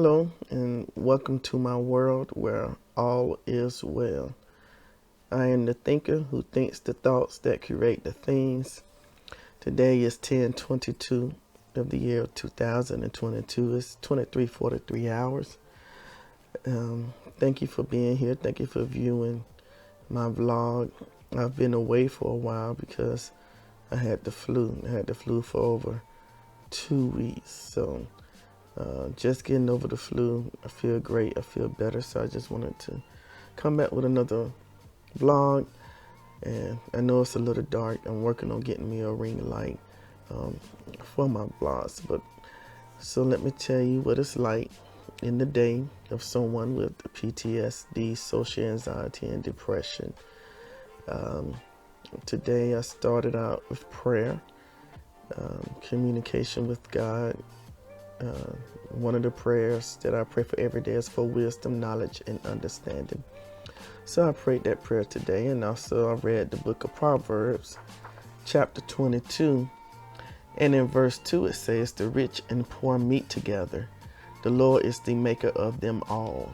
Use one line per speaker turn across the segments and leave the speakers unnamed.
Hello, and welcome to my world where all is well. I am the thinker who thinks the thoughts that create the things. Today is 10/22 of the year 2022. It's 23:43 hours. Thank you for being here. Thank you for viewing my vlog. I've been away for a while because I had the flu. I had the flu for over 2 weeks. So just getting over the flu. I feel great. I feel better. So I just wanted to come back with another vlog. And I know it's a little dark. I'm working on getting me a ring light for my vlogs. But so let me tell you what it's like in the day of someone with PTSD, social anxiety, and depression. Today I started out with prayer, communication with God. One of the prayers that I pray for every day is for wisdom, knowledge, and understanding. So I prayed that prayer today, and also I read the book of Proverbs, chapter 22. And in verse 2 it says, "The rich and poor meet together. The Lord is the maker of them all."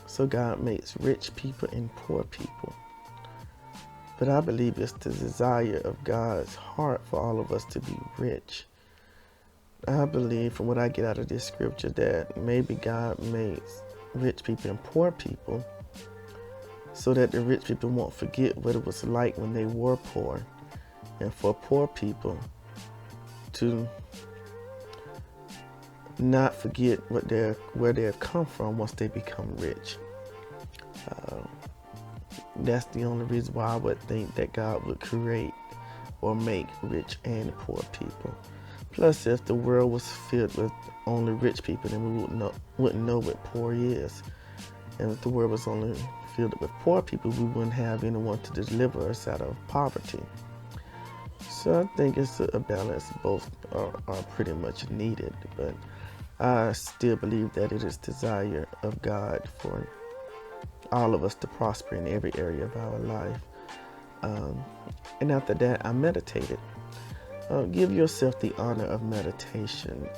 So God makes rich people and poor people. But I believe it's the desire of God's heart for all of us to be rich. I believe from what I get out of this scripture that maybe God makes rich people and poor people so that the rich people won't forget what it was like when they were poor, and for poor people to not forget where they've come from once they become rich. That's the only reason why I would think that God would create or make rich and poor people. Plus, if the world was filled with only rich people, then we wouldn't know what poor is. And if the world was only filled with poor people, we wouldn't have anyone to deliver us out of poverty. So I think it's a balance. Both are pretty much needed, but I still believe that it is desire of God for all of us to prosper in every area of our life. And after that, I meditated. Give yourself the honor of meditation.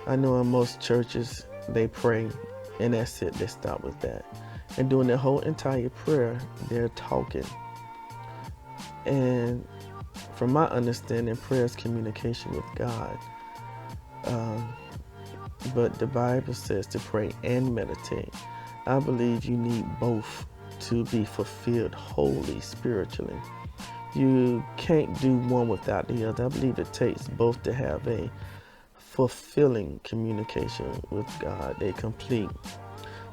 I know in most churches they pray and that's it, they stop with that. And during the whole entire prayer, they're talking. And from my understanding, prayer is communication with God. But the Bible says to pray and meditate. I believe you need both to be fulfilled wholly spiritually. You can't do one without the other. I believe it takes both to have a fulfilling communication with God,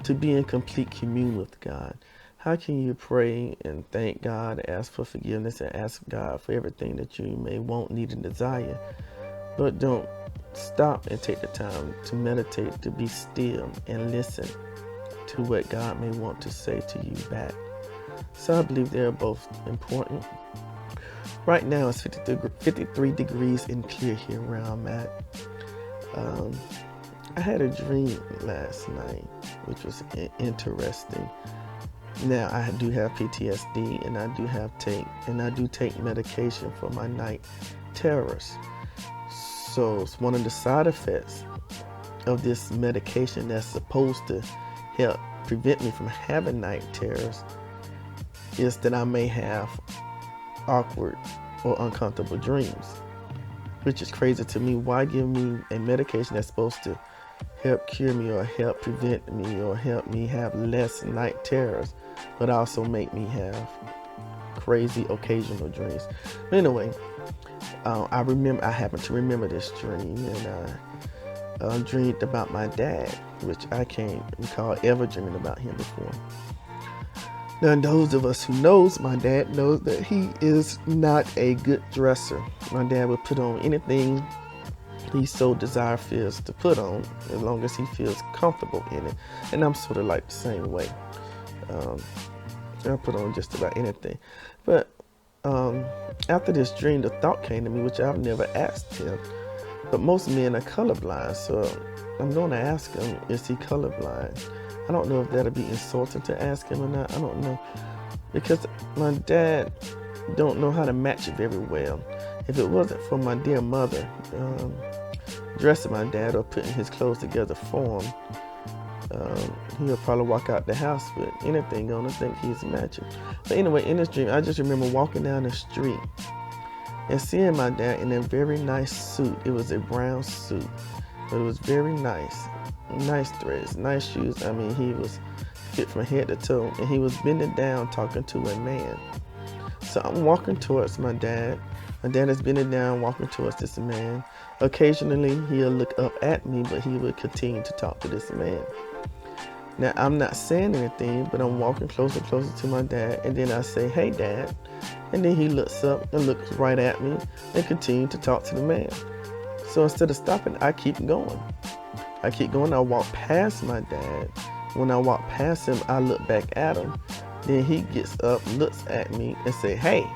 to be in complete commune with God. How can you pray and thank God, ask for forgiveness, and ask God for everything that you may want, need, and desire, but don't stop and take the time to meditate, to be still and listen to what God may want to say to you back? So I believe they're both important. Right now it's 53 degrees and clear here where I'm at. I had a dream last night, which was interesting. Now I do have PTSD, and I do take medication for my night terrors. So it's one of the side effects of this medication that's supposed to help prevent me from having night terrors is that I may have awkward or uncomfortable dreams, which is crazy to me. Why give me a medication that's supposed to help cure me or help prevent me or help me have less night terrors, but also make me have crazy occasional dreams? But anyway, I happen to remember this dream, and I dreamed about my dad, which I can't recall ever dreaming about him before. Now, those of us who knows my dad knows that he is not a good dresser. My dad would put on anything he so feels to put on, as long as he feels comfortable in it. And I'm sort of like the same way. I put on just about anything. But after this dream, the thought came to me, which I've never asked him. But most men are colorblind, so I'm going to ask him, is he colorblind? I don't know if that'll be insulting to ask him or not. I don't know. Because my dad don't know how to match it very well. If it wasn't for my dear mother, dressing my dad or putting his clothes together for him. He'll probably walk out the house with anything on. I think he's matching. But anyway, in this dream, I just remember walking down the street and seeing my dad in a very nice suit. It was a brown suit, but it was very nice. Nice threads, nice shoes. I mean, he was fit from head to toe, and he was bending down talking to a man. So I'm walking towards my dad. My dad is bending down, walking towards this man. Occasionally, he'll look up at me, but he would continue to talk to this man. Now, I'm not saying anything, but I'm walking closer and closer to my dad, and then I say, "Hey, Dad." And then he looks up and looks right at me and continues to talk to the man. So instead of stopping, I keep going. I walk past my dad. When I walk past him, I look back at him. Then he gets up, looks at me, and say, "Hey."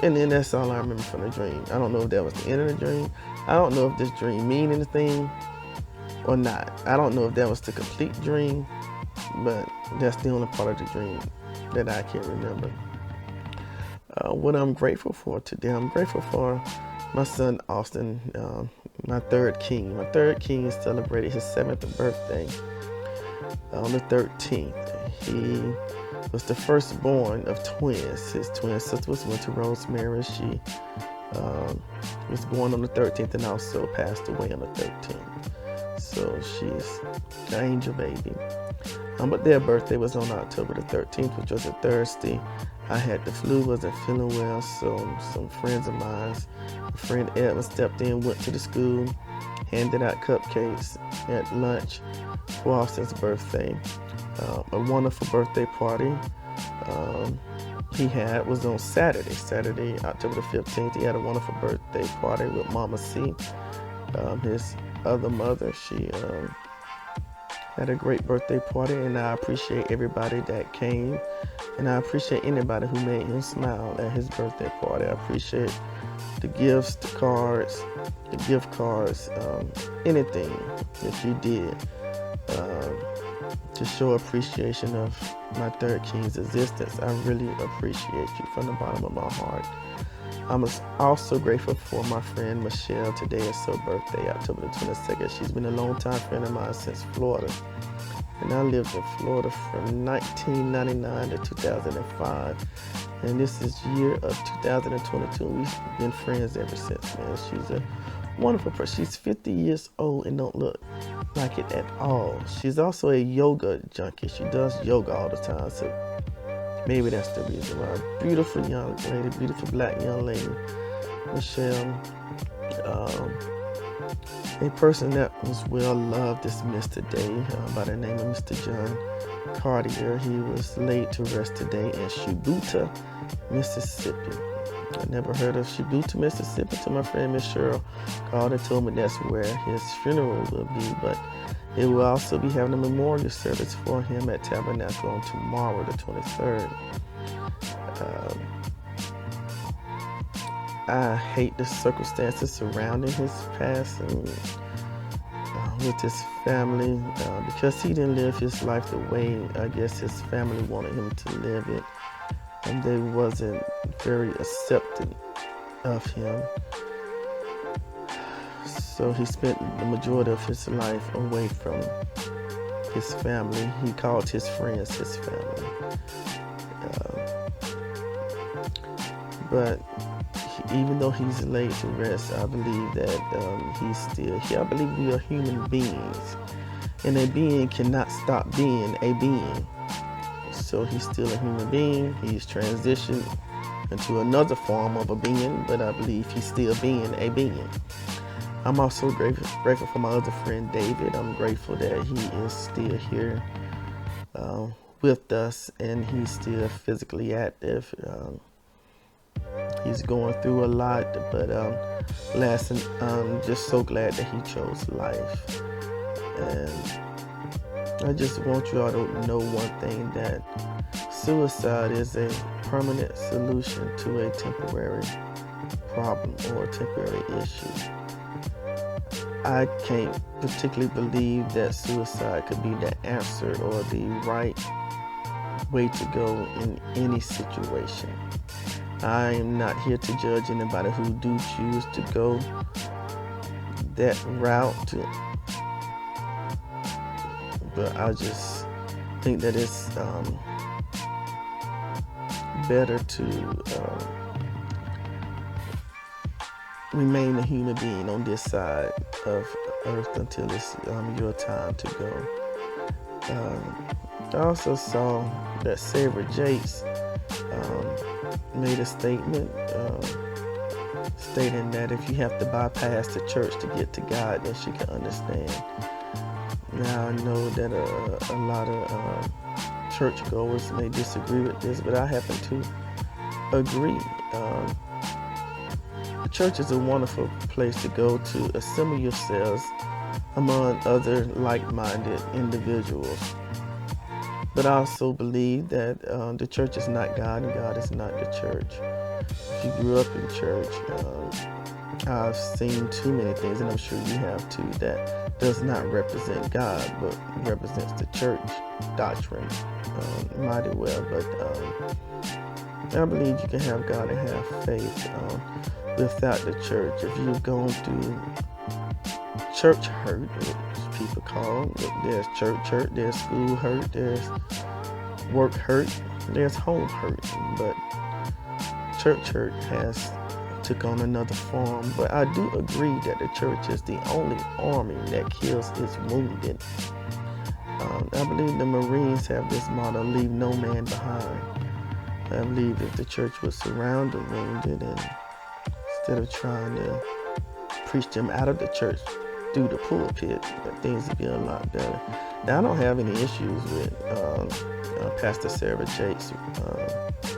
And then that's all I remember from the dream. I don't know if that was the end of the dream. I don't know if this dream mean anything or not. I don't know if that was the complete dream, but that's the only part of the dream that I can remember. What I'm grateful for today, I'm grateful for my son Austin, my third king. My third king celebrated his 7th birthday on the 13th. He was the firstborn of twins. His twin sister was Winter Rosemary. She was born on the 13th and also passed away on the 13th. So she's an angel baby. But their birthday was on October the 13th, which was a Thursday. I had the flu, wasn't feeling well, so some friends of mine, my friend Edwin stepped in, went to the school, handed out cupcakes at lunch for Austin's birthday. A wonderful birthday party he had was on Saturday, October the 15th. He had a wonderful birthday party with Mama C, his other mother. She had a great birthday party, and I appreciate everybody that came, and I appreciate anybody who made him smile at his birthday party. I appreciate the gifts, the cards, the gift cards, anything that you did to show appreciation of my third king's existence. I really appreciate you from the bottom of my heart. I'm also grateful for my friend Michelle. Today is her birthday, October the 22nd. She's been a long-time friend of mine since Florida. And I lived in Florida from 1999 to 2005. And this is year of 2022. We've been friends ever since, man. She's a wonderful person. She's 50 years old and don't look like it at all. She's also a yoga junkie. She does yoga all the time. So maybe that's the reason why. Beautiful young lady, beautiful black young lady, Michelle. A person that was well loved is missed today by the name of Mr. John Cartier. He was laid to rest today in Shibuya, Mississippi. I never heard of Shibuya, Mississippi till my friend Miss H.E.R called and told me that's where his funeral will be, but it will also be having a memorial service for him at Tabernacle on tomorrow, the 23rd. I hate the circumstances surrounding his passing with his family because he didn't live his life the way I guess his family wanted him to live it, and they wasn't very accepting of him. So he spent the majority of his life away from his family. He called his friends his family. But even though he's laid to rest, I believe that he's still here. I believe we are human beings, and a being cannot stop being a being. So he's still a human being. He's transitioned into another form of a being, but I believe he's still being a being. I'm also grateful for my other friend David. I'm grateful that he is still here with us, and he's still physically active. He's going through a lot, but I'm just so glad that he chose life. And I just want you all to know one thing, that suicide is a permanent solution to a temporary problem or a temporary issue. I can't particularly believe that suicide could be the answer or the right way to go in any situation. I am not here to judge anybody who do choose to go that route, but I just think that it's better to remain a human being on this side of earth until it's your time to go. I also saw that Sarah Jakes made a statement stating that if you have to bypass the church to get to God, then she can understand. Now I know that a lot of churchgoers may disagree with this, but I happen to agree. The church is a wonderful place to go to assemble yourselves among other like-minded individuals. But I also believe that the church is not God and God is not the church. If you grew up in church, I've seen too many things, and I'm sure you have too, that does not represent God, but represents the church doctrine mighty well. But I believe you can have God and have faith without the church. If you've gone through church hurt, which people call, there's church hurt, there's school hurt, there's work hurt, there's home hurt, but church hurt has took on another form. But I do agree that the church is the only army that kills its wounded. I believe the Marines have this motto, leave no man behind. I believe if the church would surround the wounded and instead of trying to preach them out of the church through the pulpit, that things would be a lot better. Now, I don't have any issues with Pastor Sarah Jakes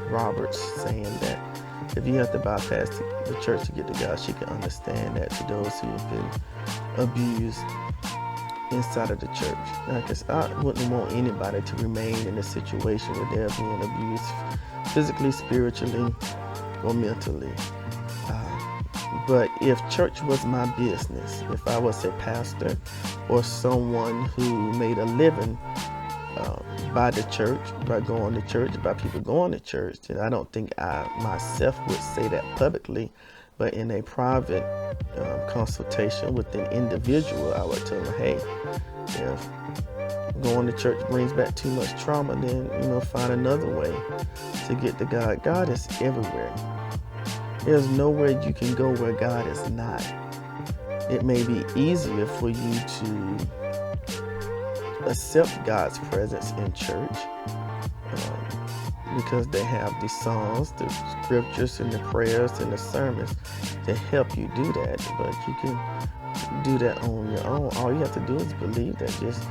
Roberts saying that if you have to bypass the church to get to God, she can understand that to those who have been abused inside of the church. Because I wouldn't want anybody to remain in a situation where they're being abused physically, spiritually, or mentally. But if church was my business, if I was a pastor or someone who made a living by the church, by going to church, by people going to church, then I don't think I myself would say that publicly. But in a private consultation with an individual, I would tell them, hey, if going to church brings back too much trauma, then find another way to get to God. God is everywhere. There's nowhere you can go where God is not. It may be easier for you to accept God's presence in church because they have the songs, the scriptures, and the prayers and the sermons to help you do that. But you can do that on your own. All you have to do is believe that just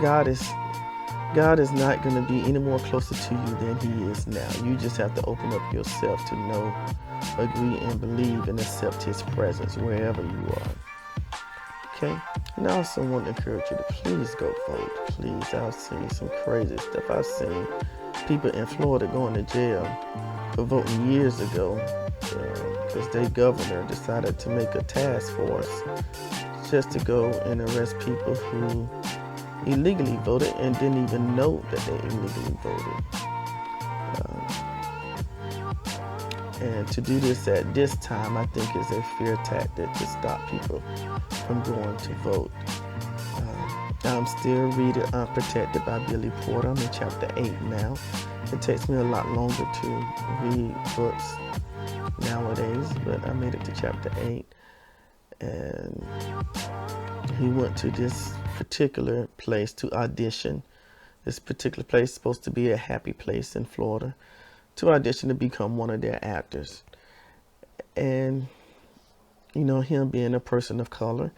God is not going to be any more closer to you than He is now. You just have to open up yourself to know, agree, and believe and accept His presence wherever you are. Okay? And I also want to encourage you to please go vote. Please. I've seen some crazy stuff. I've seen people in Florida going to jail for voting years ago because their governor decided to make a task force just to go and arrest people who illegally voted and didn't even know that they illegally voted. And to do this at this time, I think is a fear tactic to stop people from going to vote. I'm still reading Unprotected by Billy Porter. I'm in chapter 8 now. It takes me a lot longer to read books nowadays, but I made it to chapter 8. And he went to this particular place to audition. This particular place is supposed to be a happy place in Florida, to audition to become one of their actors. And him being a person of color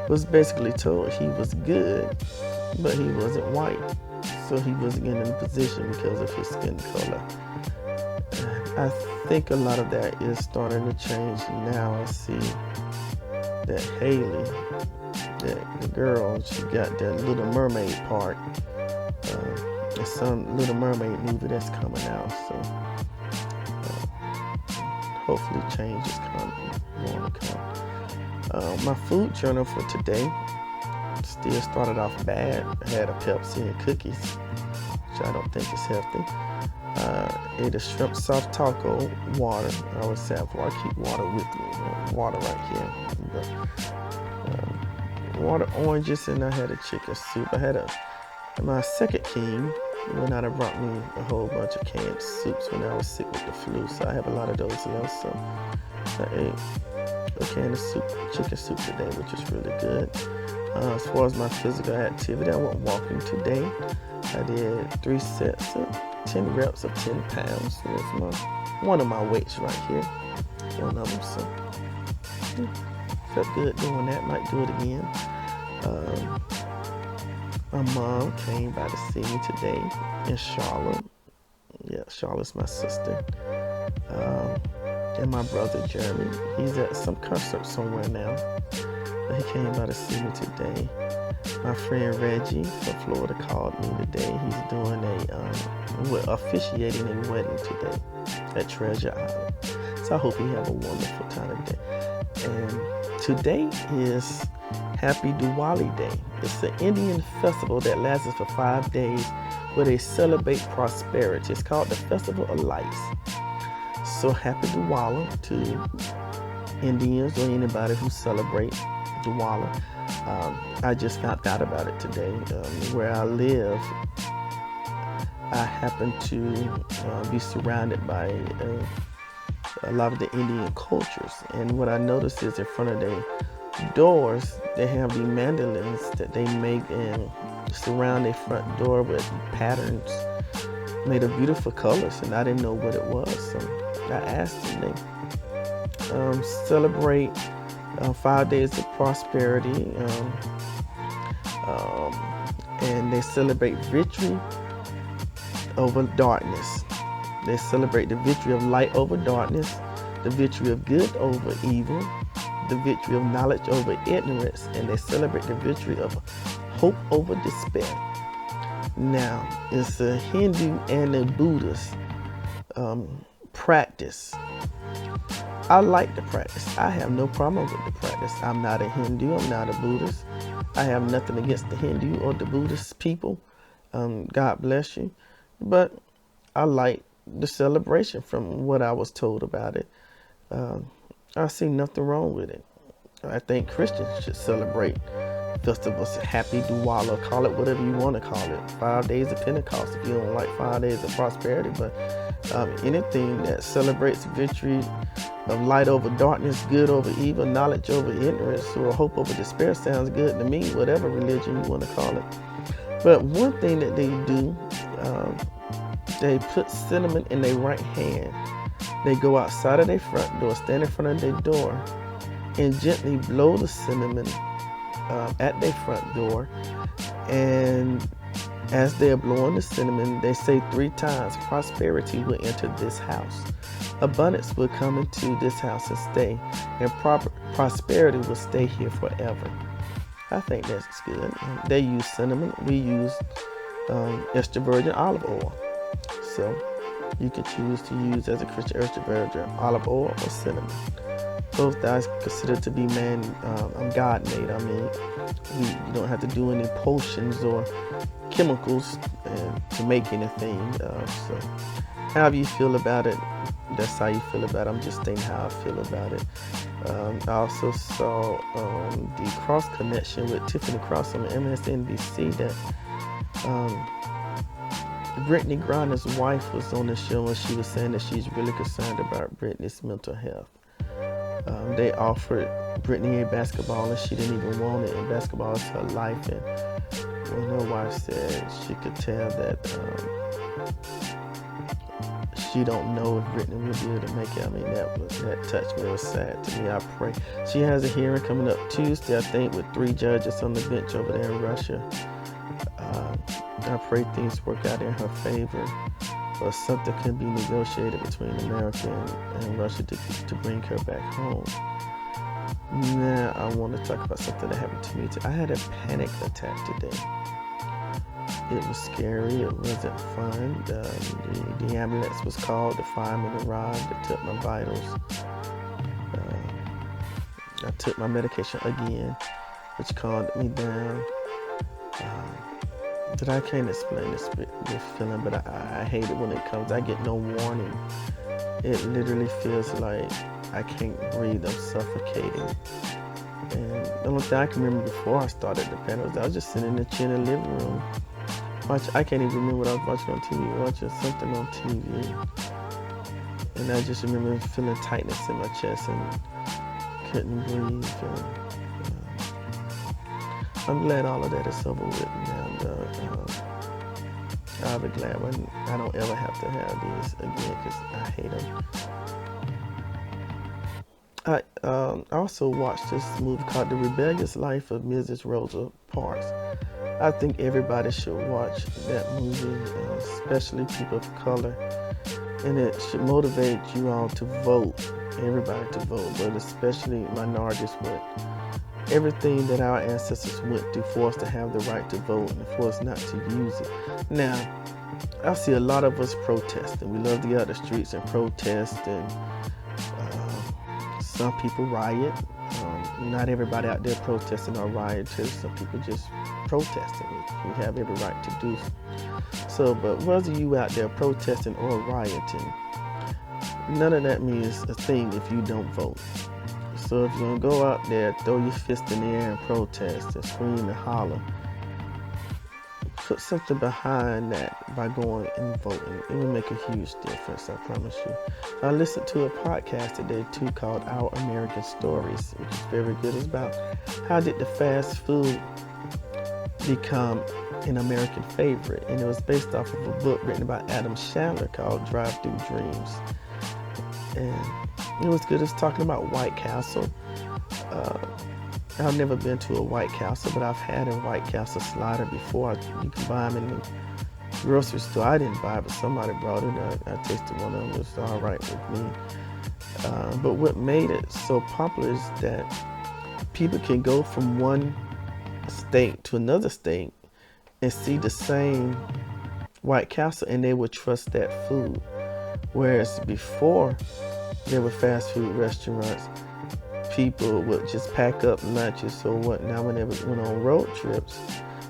was basically told he was good, but he wasn't white, so he wasn't getting in a position because of his skin color. I think a lot of that is starting to change now. I see that Haley, the girl, she got that Little Mermaid part. There's some Little Mermaid movie that's coming out, so hopefully change is going to come. My food journal for today still started off bad. I had a Pepsi and cookies, which I don't think is healthy. Ate a shrimp soft taco, water. I always say I keep water with me, water right here. But, water oranges, and I had a chicken soup. I had my second king went out and brought me a whole bunch of canned soups when I was sick with the flu. So I have a lot of those left. So I ate a can of soup, chicken soup today, which is really good. As far as my physical activity, I went walking today. I did 3 sets of 10 reps of 10 pounds. So that's one of my weights right here. One of them. So felt good doing that. Might do it again. My mom came by to see me today in Charlotte. Yeah, Charlotte's my sister. And my brother Jeremy, he's at some concert somewhere now. But he came by to see me today. My friend Reggie from Florida called me today. He's doing officiating a wedding today at Treasure Island. So I hope he have a wonderful time today. And today is Happy Diwali Day. It's an Indian festival that lasts for 5 days where they celebrate prosperity. It's called the Festival of Lights. So happy Diwali to Indians or anybody who celebrates Diwali. I just found out about it today. Where I live, I happen to be surrounded by a lot of the Indian cultures. And what I noticed is in front of their doors, they have the mandolins that they make and surround their front door with patterns made of beautiful colors. And I didn't know what it was. So I asked them. They celebrate 5 days of prosperity, and they celebrate victory over darkness. They celebrate the victory of light over darkness, the victory of good over evil, the victory of knowledge over ignorance, and they celebrate the victory of hope over despair. Now, it's a Hindu and a Buddhist practice. I like the practice. I have no problem with the practice. I'm not a Hindu. I'm not a Buddhist. I have nothing against the Hindu or the Buddhist people. God bless you. But I like the celebration from what I was told about it. I see nothing wrong with it. I think Christians should celebrate festivals. Happy Diwali, call it whatever you want to call it. 5 days of Pentecost if you don't like 5 days of prosperity. But anything that celebrates victory of light over darkness, good over evil, knowledge over ignorance, or hope over despair sounds good to me, whatever religion you want to call it. But one thing that they do, they put cinnamon in their right hand. They go outside of their front door, stand in front of their door, and gently blow the cinnamon at their front door. And as they're blowing the cinnamon, they say 3 times, prosperity will enter this house. Abundance will come into this house and stay, and prosperity will stay here forever. I think that's good. They use cinnamon. We use extra virgin olive oil. So you can choose to use as a Christian extra virgin olive oil or cinnamon. Both I consider to be God-made. I mean, you don't have to do any potions or chemicals to make anything. So however you feel about it, that's how you feel about it. I'm just saying how I feel about it. I also saw the cross connection with Tiffany Cross on MSNBC that Brittany Griner's wife was on the show, and she was saying that she's really concerned about Brittany's mental health. They offered Brittany a basketball, and she didn't even want it. And basketball is her life. And when her wife said she could tell that she don't know if Brittany will be able to make it. I mean, that touched me. It was sad to me. I pray. She has a hearing coming up Tuesday, I think, with 3 judges on the bench over there in Russia. I pray things work out in her favor, or something can be negotiated between America and Russia to bring her back home. Now, I want to talk about something that happened to me today. I had a panic attack today. It was scary. It wasn't fun. The ambulance was called. The firemen arrived. They took my vitals. I took my medication again, which calmed me down. But I can't explain this feeling, but I hate it when it comes. I get no warning. It literally feels like I can't breathe. I'm suffocating. And the only thing I can remember before I started the band was I was just sitting in the chair in the living room. I can't even remember what I was watching on TV, watching something on TV. And I just remember feeling tightness in my chest and couldn't breathe. And, I'm glad all of that is over with now. I'll be glad when I don't ever have to have these again because I hate them. I also watched this movie called The Rebellious Life of Mrs. Rosa Parks. I think everybody should watch that movie, especially people of color. And it should motivate you all to vote, everybody to vote, but especially minorities would. Everything that our ancestors went through for us to have the right to vote and for us not to use it. Now, I see a lot of us protesting. We love to get out the streets and protest, and some people riot. Not everybody out there protesting or rioters. Some people just protesting. You have every right to do so. But whether you out there protesting or rioting, none of that means a thing if you don't vote. So if you're going to go out there, throw your fist in the air and protest and scream and holler, put something behind that by going and voting. It will make a huge difference, I promise you. I listened to a podcast today too called Our American Stories, which is very good. It's about how did the fast food become an American favorite. And it was based off of a book written by Adam Sandler called Drive-thru Dreams. And it was good. It's talking about White Castle. I've never been to a White Castle, but I've had a White Castle slider before. You can buy them in the grocery store. I didn't buy it, but somebody brought it. I tasted one of them. It was all right with me. But what made it so popular is that people can go from one state to another state and see the same White Castle, and they would trust that food. Whereas before, there were fast food restaurants, people would just pack up lunches or whatnot when they went on road trips.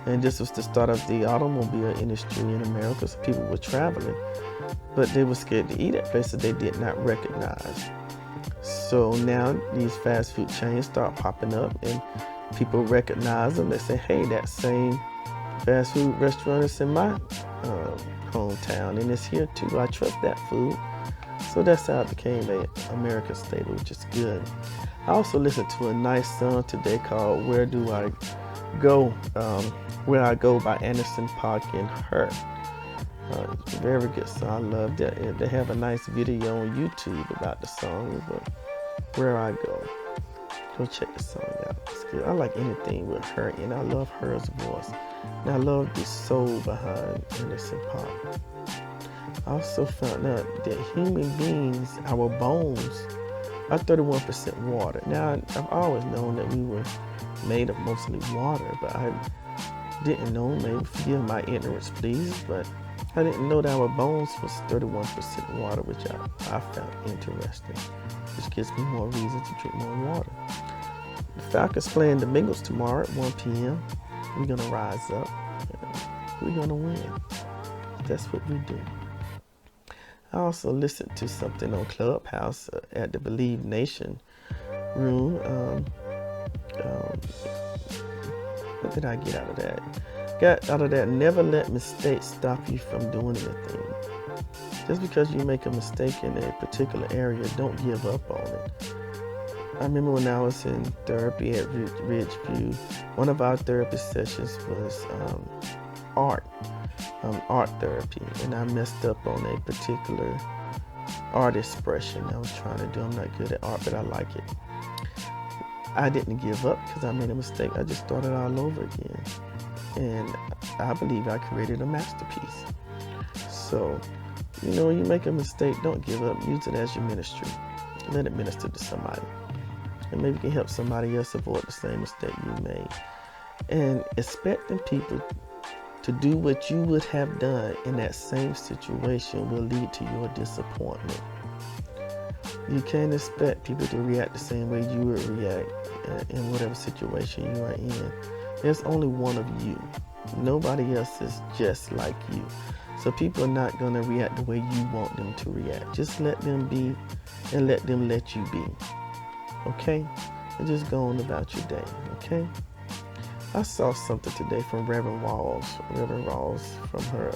And this was the start of the automobile industry in America, so people were traveling, but they were scared to eat at places they did not recognize. So now these fast food chains start popping up and people recognize them. They say, hey, that same fast food restaurant is in my hometown and it's here too. I trust that food. So that's how it became an American staple, which is good. I also listened to a nice song today called Where Do I Go? Where I Go by Anderson .Paak and H.E.R. It's a very good song. I love that. They have a nice video on YouTube about the song, but Where I Go. Go check the song out. It's good. I like anything with her, and I love H.E.R.'s voice. And I love the soul behind Anderson .Paak. I also found out that human beings, our bones, are 31% water. Now, I've always known that we were made of mostly water, but I didn't know, maybe forgive my ignorance, please, but I didn't know that our bones was 31% water, which I found interesting, which gives me more reason to drink more water. The Falcons playing the Bengals tomorrow at 1 p.m. We're going to rise up, and we're going to win. That's what we do. I also listened to something on Clubhouse at the Believe Nation room. What did I get out of that? Got out of that, never let mistakes stop you from doing anything. Just because you make a mistake in a particular area, don't give up on it. I remember when I was in therapy at Ridgeview, one of our therapy sessions was art therapy, and I messed up on a particular art expression I was trying to do. I'm not good at art, but I like it. I didn't give up because I made a mistake. I just started all over again, and I believe I created a masterpiece. So, when you make a mistake, don't give up. Use it as your ministry. Let it minister to somebody, and maybe you can help somebody else avoid the same mistake you made. And expecting people to do what you would have done in that same situation will lead to your disappointment. You can't expect people to react the same way you would react in whatever situation you are in. There's only one of you. Nobody else is just like you. So people are not going to react the way you want them to react. Just let them be and let them let you be. Okay? and just go on about your day, okay? I saw something today from Reverend Walls from her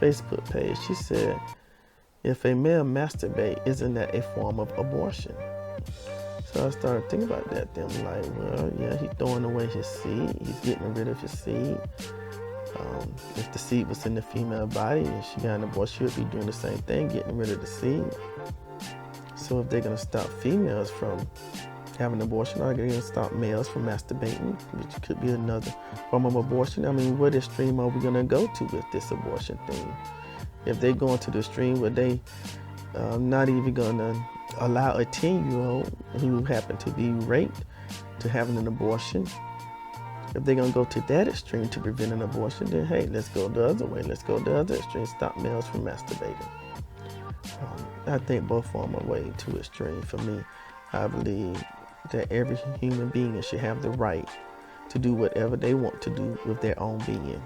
Facebook page. She said, if a male masturbate, isn't that a form of abortion? So I started thinking about that. Then I'm like, well, yeah, he's throwing away his seed. He's getting rid of his seed. If the seed was in the female body and she got an abortion, she would be doing the same thing, getting rid of the seed. So if they're going to stop females from having an abortion, are they going to stop males from masturbating, which could be another form of abortion? I mean, what extreme are we going to go to with this abortion thing? If they go into the extreme where they not even going to allow a 10-year-old who happened to be raped to having an abortion, if they're going to go to that extreme to prevent an abortion, then hey, let's go the other way. Let's go the other extreme. Stop males from masturbating. I think both form are way too extreme for me. I believe that every human being should have the right to do whatever they want to do with their own being.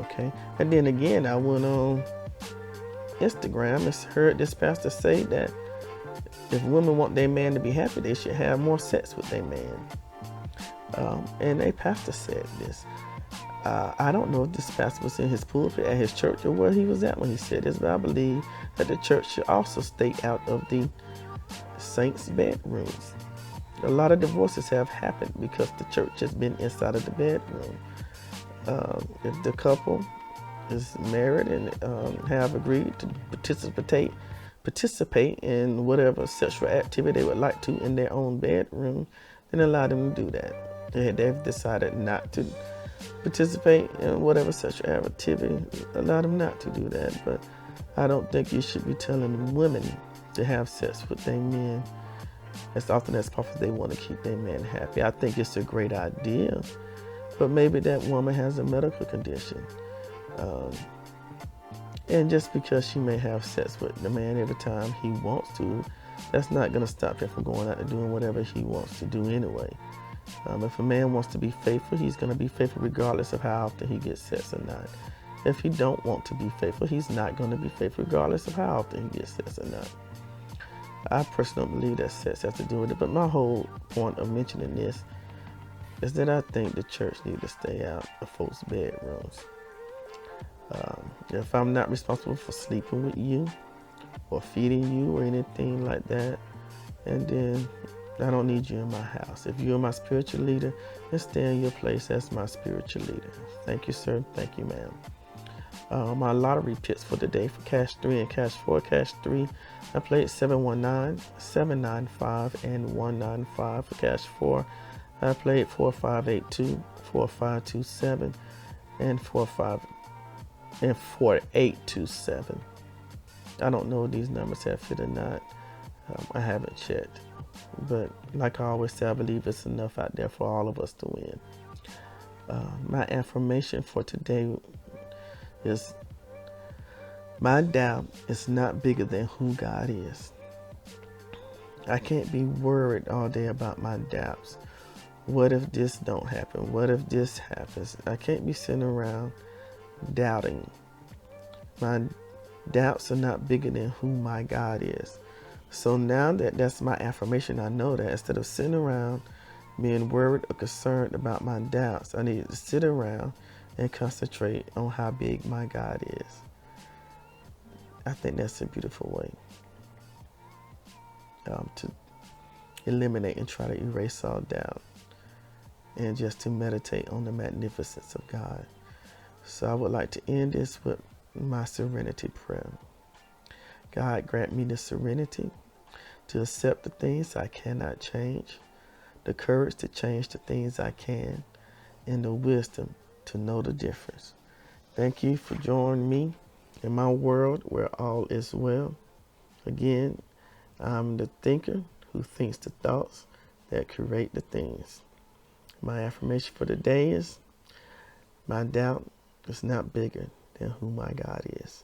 Okay? And then again, I went on Instagram and heard this pastor say that if women want their man to be happy, they should have more sex with their man. And a pastor said this. I don't know if this pastor was in his pulpit at his church or where he was at when he said this, but I believe that the church should also stay out of the saints' bedrooms. A lot of divorces have happened because the church has been inside of the bedroom. If the couple is married and have agreed to participate in whatever sexual activity they would like to in their own bedroom, then allow them to do that. They've decided not to participate in whatever sexual activity, allow them not to do that. But I don't think you should be telling women to have sex with their men as often as possible if they want to keep their man happy. I think it's a great idea, but maybe that woman has a medical condition. And just because she may have sex with the man every time he wants to, that's not going to stop him from going out and doing whatever he wants to do anyway. If a man wants to be faithful, he's going to be faithful regardless of how often he gets sex or not. If he don't want to be faithful, he's not going to be faithful regardless of how often he gets sex or not. I personally don't believe that sex has to do with it, but my whole point of mentioning this is that I think the church needs to stay out of folks' bedrooms. If I'm not responsible for sleeping with you or feeding you or anything like that, and then I don't need you in my house. If you're my spiritual leader, then stay in your place as my spiritual leader. Thank you, sir. Thank you, ma'am. My lottery picks for today for Cash 3 and Cash 4. Cash 3, I played 719, 795, and 195. For Cash 4, I played 4582, 4527, and 4827. I don't know if these numbers have fit or not. I haven't checked. But like I always say, I believe it's enough out there for all of us to win. My affirmation for today is, my doubt is not bigger than who God is. I can't be worried all day about my doubts. What if this don't happen? What if this happens? I can't be sitting around doubting. My doubts are not bigger than who my God is. So now that that's my affirmation, I know that instead of sitting around being worried or concerned about my doubts, I need to sit around and concentrate on how big my God is. I think that's a beautiful way to eliminate and try to erase all doubt, and just to meditate on the magnificence of God. So I would like to end this with my serenity prayer. God, grant me the serenity to accept the things I cannot change, the courage to change the things I can, and the wisdom to know the difference. Thank you for joining me in my world where all is well. Again, I'm the thinker who thinks the thoughts that create the things. My affirmation for the day is, my doubt is not bigger than who my God is.